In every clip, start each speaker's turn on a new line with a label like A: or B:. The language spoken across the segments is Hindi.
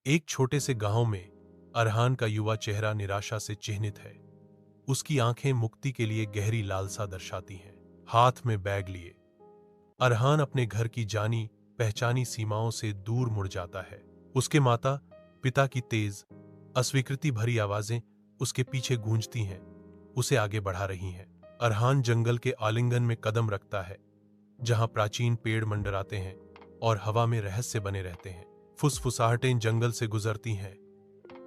A: एक छोटे से गांव में अरहान का युवा चेहरा निराशा से चिह्नित है। उसकी आंखें मुक्ति के लिए गहरी लालसा दर्शाती हैं। हाथ में बैग लिए अरहान अपने घर की जानी पहचानी सीमाओं से दूर मुड़ जाता है। उसके माता पिता की तेज अस्वीकृति भरी आवाजें उसके पीछे गूंजती हैं, उसे आगे बढ़ा रही हैं। अरहान जंगल के आलिंगन में कदम रखता है, जहां प्राचीन पेड़ मंडराते हैं और हवा में रहस्य बने रहते हैं। फुसफुसाहटें जंगल से गुजरती हैं,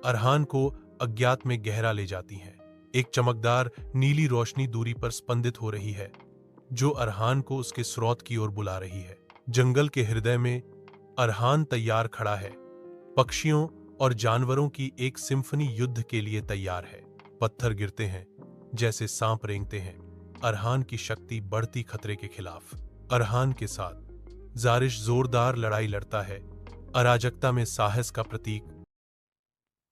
A: अरहान को अज्ञात में गहरा ले जाती हैं। एक चमकदार नीली रोशनी दूरी पर स्पंदित हो रही है, जो अरहान को उसके स्रोत की ओर बुला रही है। जंगल के हृदय में अरहान तैयार खड़ा है, पक्षियों और जानवरों की एक सिम्फनी युद्ध के लिए तैयार है। पत्थर गिरते हैं, जैसे सांप रेंगते हैं, अरहान की शक्ति बढ़ती खतरे के खिलाफ। अरहान के साथ जारिश जोरदार लड़ाई लड़ता है, अराजकता में साहस का प्रतीक।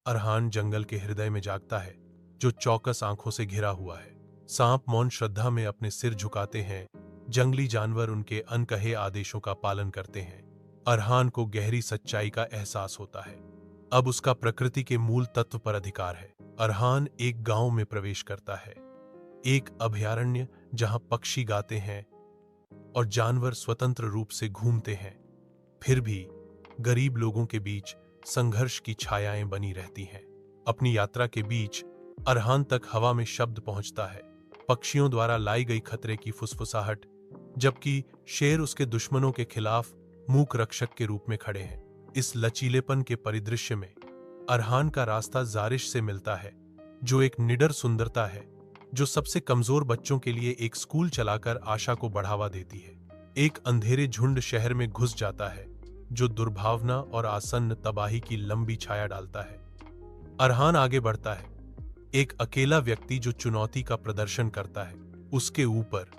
A: अरहान जंगल के हृदय में जागता है, जो चौकस आंखों से घिरा हुआ है। सांप मौन श्रद्धा में अपने सिर झुकाते हैं, जंगली जानवर उनके अनकहे आदेशों का पालन करते हैं। अरहान को गहरी सच्चाई का एहसास होता है, अब उसका प्रकृति के मूल तत्व पर अधिकार है। अरहान एक गांव में प्रवेश करता है, एक अभयारण्य जहां पक्षी गाते हैं और जानवर स्वतंत्र रूप से घूमते हैं। फिर भी गरीब लोगों के बीच संघर्ष की छायाएं बनी रहती हैं। अपनी यात्रा के बीच अरहान तक हवा में शब्द पहुंचता है, पक्षियों द्वारा लाई गई खतरे की फुसफुसाहट, जबकि शेर उसके दुश्मनों के खिलाफ मूक रक्षक के रूप में खड़े हैं। इस लचीलेपन के परिदृश्य में अरहान का रास्ता जारिश से मिलता है, जो एक निडर सुंदरता है, जो सबसे कमजोर बच्चों के लिए एक स्कूल चलाकर आशा को बढ़ावा देती है। एक अंधेरे झुंड शहर में घुस जाता है, जो दुर्भावना और आसन्न तबाही की लंबी छाया डालता है। अरहान आगे बढ़ता है, एक अकेला व्यक्ति जो चुनौती का प्रदर्शन करता है। उसके ऊपर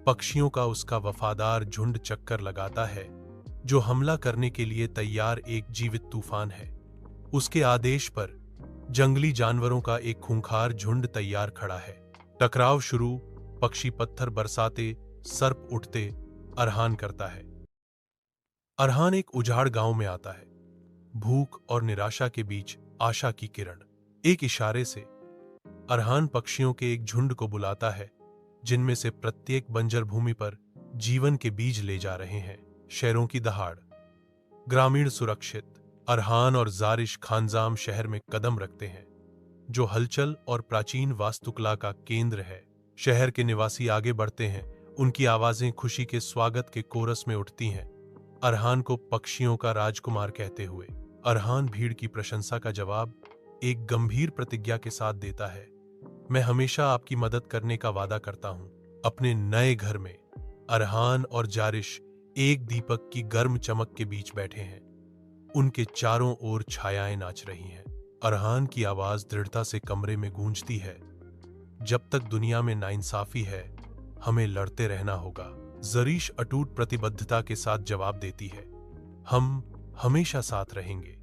A: पक्षियों का उसका वफादार झुंड चक्कर लगाता है, जो हमला करने के लिए तैयार एक जीवित तूफान है। उसके आदेश पर जंगली जानवरों का एक खूंखार झुंड तैयार खड़ा है। टकराव शुरू, पक्षी पत्थर बरसाते, सर्प उठते, अरहान करता है। अरहान एक उजाड़ गांव में आता है, भूख और निराशा के बीच आशा की किरण। एक इशारे से अरहान पक्षियों के एक झुंड को बुलाता है, जिनमें से प्रत्येक बंजर भूमि पर जीवन के बीज ले जा रहे हैं। शहरों की दहाड़, ग्रामीण सुरक्षित। अरहान और जारिश खानजाम शहर में कदम रखते हैं, जो हलचल और प्राचीन वास्तुकला का केंद्र है। शहर के निवासी आगे बढ़ते हैं, उनकी आवाजें खुशी के स्वागत के कोरस में उठती हैं, अरहान को पक्षियों का राजकुमार कहते हुए। अरहान भीड़ की प्रशंसा का जवाब एक गंभीर प्रतिज्ञा के साथ देता है, मैं हमेशा आपकी मदद करने का वादा करता हूं। अपने नए घर में अरहान और जारिश एक दीपक की गर्म चमक के बीच बैठे हैं, उनके चारों ओर छायाएं नाच रही हैं। अरहान की आवाज दृढ़ता से कमरे में गूंजती है, जब तक दुनिया में नाइंसाफी है, हमें लड़ते रहना होगा। जारिश अटूट प्रतिबद्धता के साथ जवाब देती है, हम हमेशा साथ रहेंगे।